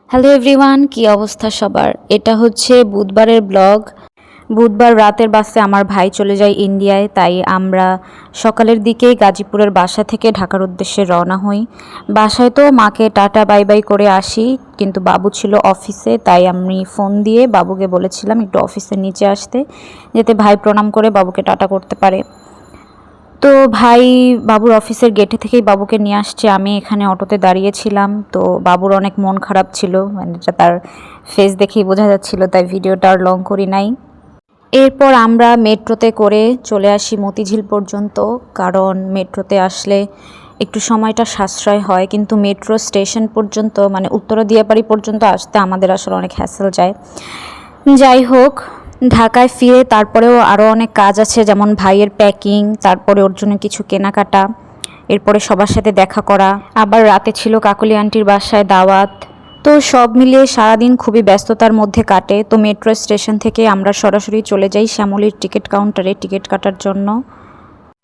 Hello everyone, কি অবস্থা সবার? এটা হচ্ছে বুধবারের ব্লগ। বুধবার রাতের বাসে আমার ভাই চলে যায় ইন্ডিয়ায়, তাই আমরা সকালের দিকেই গাজীপুরের বাসা থেকে ঢাকার উদ্দেশ্যে রওনা হই। বাসায় তো মাকে টাটা বাই বাই করে আসি, কিন্তু বাবু ছিল অফিসে, তাই আমি ফোন দিয়ে বাবুকে বলেছিলাম একটু অফিসের নিচে আসতে, যাতে ভাই প্রণাম করে বাবুকে টাটা করতে পারে। তো ভাই বাবুর অফিসের গেটে থেকেই বাবুকে নিয়ে আসছে, আমি এখানে অটোতে দাঁড়িয়েছিলাম। তো বাবুর অনেক মন খারাপ ছিল, মানে এটা তার ফেস দেখেই বোঝা যাচ্ছিল, তাই ভিডিওটা আর লং করি নাই। এরপর আমরা মেট্রোতে করে চলে আসি মতিঝিল পর্যন্ত, কারণ মেট্রোতে আসলে একটু সময়টা সাশ্রয় হয়, কিন্তু মেট্রো স্টেশন পর্যন্ত মানে উত্তরা দিয়াবাড়ি পর্যন্ত আসতে আমাদের আসলে অনেক হ্যাসেল যায়। যাই হোক, ঢাকায় ফিরে তারপরেও আরও অনেক কাজ আছে, যেমন ভাইয়ের প্যাকিং, তারপরে ওর জন্য কিছু কেনাকাটা, এরপরে সবার সাথে দেখা করা, আবার রাতে ছিল কাকলি আন্টির বাসায় দাওয়াত। তো সব মিলিয়ে সারাদিন খুবই ব্যস্ততার মধ্যে কাটে। তো মেট্রো স্টেশন থেকে আমরা সরাসরি চলে যাই শ্যামলীর টিকিট কাউন্টারে টিকিট কাটার জন্য।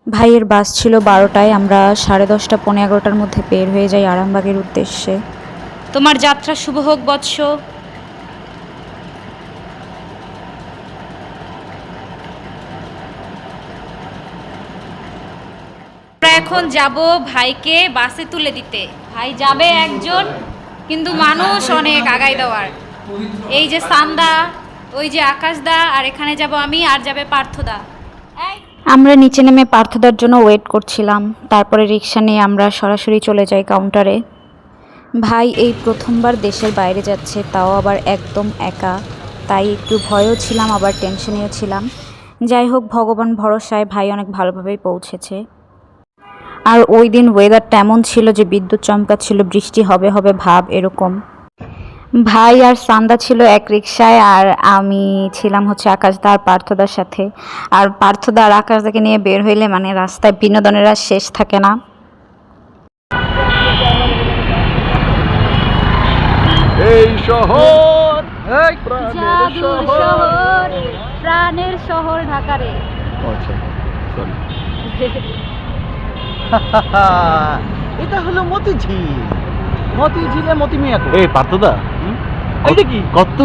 ভাইয়ের বাস ছিল 12টায়, আমরা 10:30 পৌনে 11টার মধ্যে বের হয়ে যাই আরামবাগের উদ্দেশ্যে। তোমার যাত্রা শুভ হোক বৎস। এখন যাব ভাইকে বাসে তুলে দিতে। ভাই যাবে একজন, কিন্তু মানুষ অনেক আগাই দেওয়ার। এই যে সান্দা, ওই যে আকাশদা, আর এখানে যাব আমি, আর যাবে পার্থদা। আমরা নিচে নেমে পার্থদার জন্য ওয়েট করছিলাম, তারপরে রিক্সা নিয়ে আমরা সরাসরি চলে যাই কাউন্টারে। ভাই এই প্রথমবার দেশের বাইরে যাচ্ছে, তাও আবার একদম একা, তাই একটু ভয়ও ছিলাম আবার টেনশনেও ছিলাম। যাই হোক, ভগবান ভরসায় ভাই অনেক ভালোভাবেই পৌঁছেছে। আর ওই দিন ওয়েদারটা এমন ছিল যে বিদ্যুৎ চমকাচ্ছিল, বৃষ্টি হবে হবে ভাব এরকম। ভাই আর সান্দা ছিল এক রিক্সায়, আর আমি ছিলাম হচ্ছে আকাশদা আর পার্থদার সাথে। আর পার্থদা আর আকাশদাকে নিয়ে বের হইলে মানে রাস্তায় বিনোদনের আর শেষ থাকে না। এই শহর জাদুর শহর, প্রাণের শহর ঢাকারে। আচ্ছা, সরি। এটা হলো মতিঝিল। মতিঝিলে মতি মিয়া কো। এই পার্থদা, এটা কি কত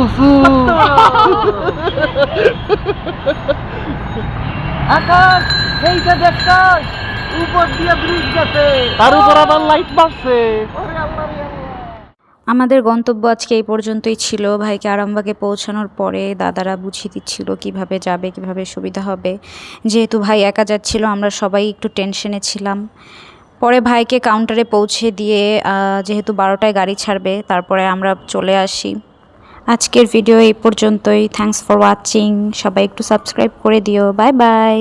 আকাশ, এইটা দেখছস উপর দিয়ে ব্রিজ গেছে, তার উপর আবার লাইট মারছে। ওরে আল্লাহ রে আল্লাহ। আমাদের গন্তব্য আজকে এই পর্যন্তই ছিল। ভাইকে আরামবাগে পৌঁছানোর পরে দাদারা বুঝিয়ে দিচ্ছিল কিভাবে যাবে, কিভাবে সুবিধা হবে। যেহেতু ভাই একা যাচ্ছিল, আমরা সবাই একটু টেনশনে ছিলাম। পরে ভাইকে কাউন্টারে পৌঁছে দিয়ে যেহেতু 12টায় গাড়ি ছাড়বে, তারপরে আমরা চলে আসি। আজকের ভিডিও এই পর্যন্তই। Thanks for watching. সবাই একটু সাবস্ক্রাইব করে দিও। Bye bye.